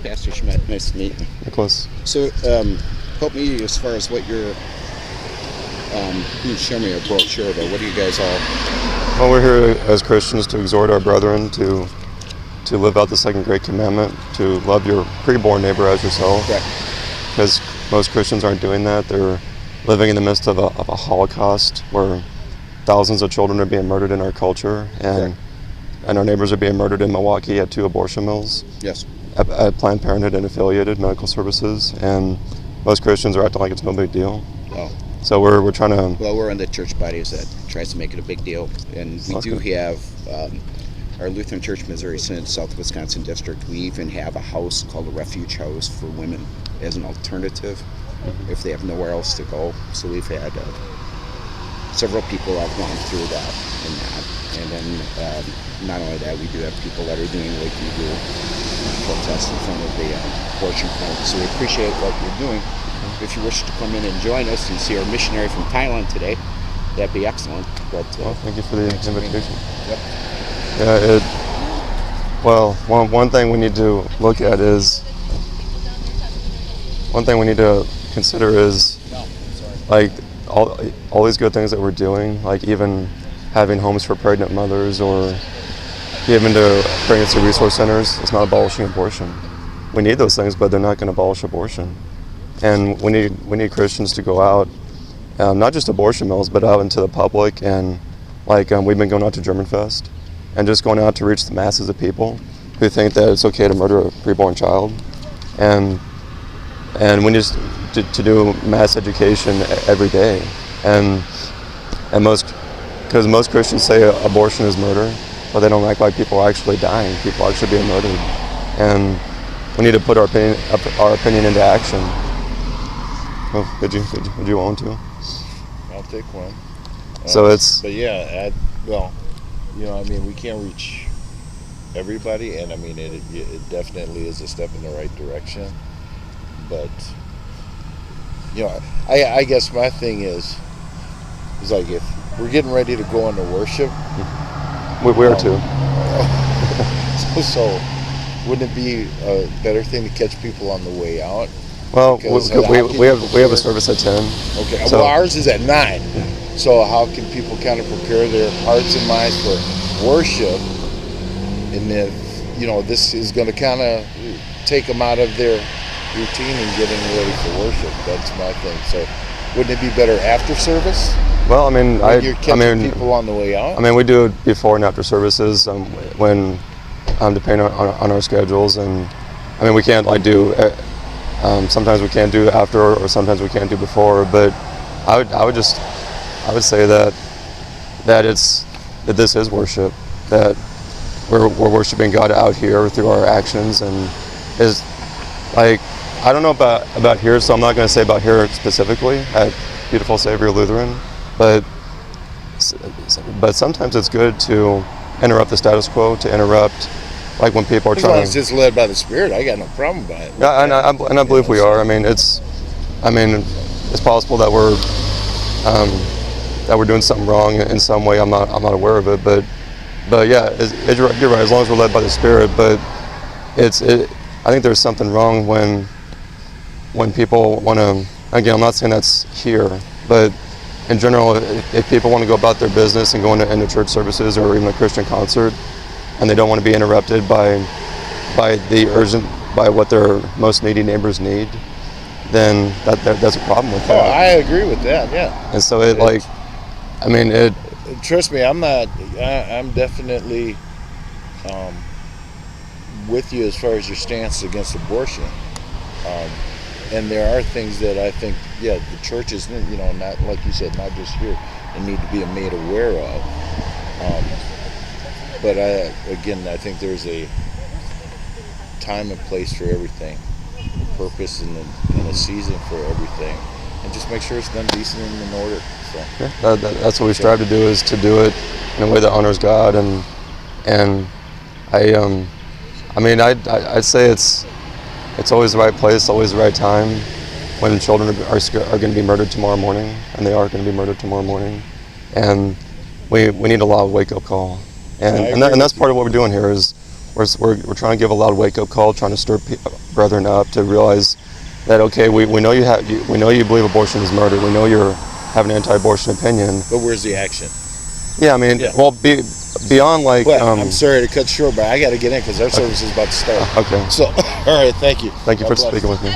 Pastor Schmidt. Nice to meet you. Nicholas. So, help me as far as what you're. You can show me a brochure, but what do you guys all? Well, we're here as Christians to exhort our brethren to live out the second great commandment, to love your preborn neighbor as yourself. Correct. Because most Christians aren't doing that. They're living in the midst of a Holocaust where thousands of children are being murdered in our culture, and our neighbors are being murdered in Milwaukee at 2 abortion mills. Yes. At Planned Parenthood and affiliated medical services, and most Christians are acting like it's no big deal. Oh. So we're trying to. Well, we're in the church bodies that tries to make it a big deal, and we do have our Lutheran Church Missouri Synod South Wisconsin District. We even have a house called a refuge house for women as an alternative if they have nowhere else to go. So we've had several people have gone through that, and then not only that, we do have people that are doing like you do, protest in front of the abortion clinic. So we appreciate what you're doing. If you wish to come in and join us and see our missionary from Thailand today, that'd be excellent. But well, thank you for the invitation. Yep. Yeah. Well, one thing we need to look at is consider is like all these good things that we're doing, like even having homes for pregnant mothers or giving to pregnancy resource centers. It's not abolishing abortion. We need those things, but they're not going to abolish abortion. And we need Christians to go out, not just abortion mills, but out into the public, and like we've been going out to German Fest, and just going out to reach the masses of people who think that it's okay to murder a preborn child, and we need to do mass education every day, and because most Christians say abortion is murder, but they don't act like people are actually dying, people are actually being murdered, and we need to put our opinion into action. Oh, would you want to? I'll take one. So it's. But yeah, well, I mean, we can't reach everybody, and I mean, it definitely is a step in the right direction. But I guess my thing is like if we're getting ready to go into worship, we are too. So wouldn't it be a better thing to catch people on the way out? Well, we have a service at 10. Okay. So. Well, ours is at 9. So how can people kind of prepare their hearts and minds for worship? And if this is going to kind of take them out of their routine and getting ready for worship. That's my thing. So wouldn't it be better after service? Well, I mean, you're catching people on the way out. I mean, we do it before and after services when depending on our schedules, and I mean we can't like do. Sometimes we can't do after, or sometimes we can't do before. But I would say that this is worship. That we're worshiping God out here through our actions, and is like I don't know about here, so I'm not going to say about here specifically at Beautiful Savior Lutheran, but sometimes it's good to interrupt the status quo, to interrupt. Like when people are trying. As long as it's led by the Spirit, I got no problem with it. Yeah, and I believe we are. I mean, it's possible that we're doing something wrong in some way. I'm not aware of it, but yeah, you're right. As long as we're led by the Spirit, but I think there's something wrong when people want to. Again, I'm not saying that's here, but in general, if people want to go about their business and go into church services or even a Christian concert, and they don't want to be interrupted by what their most needy neighbors need, then that's a problem with that. Oh, I agree with that. Yeah. And so Trust me, I'm definitely with you as far as your stance against abortion. And there are things that I think, the churches, not like you said, not just here, they need to be made aware of. But I think there's a time and place for everything, a purpose and a season for everything, and just make sure it's done decent and in order. So yeah, that's what we strive to do, is to do it in a way that honors God, and I'd say it's always the right place, always the right time when children are going to be murdered tomorrow morning, and they are going to be murdered tomorrow morning, and we need a lot of wake-up call. And that's part of what we're doing here is we're trying to give a loud wake-up call, trying to stir brethren up to realize that, okay, we know we know you believe abortion is murder. We know you have an anti-abortion opinion. But where's the action? Yeah, I mean, Yeah. well, beyond like. But I'm sorry to cut short, but I got to get in because our service is about to start. Okay. So, all right, thank you. Thank you God for bless. speaking with me.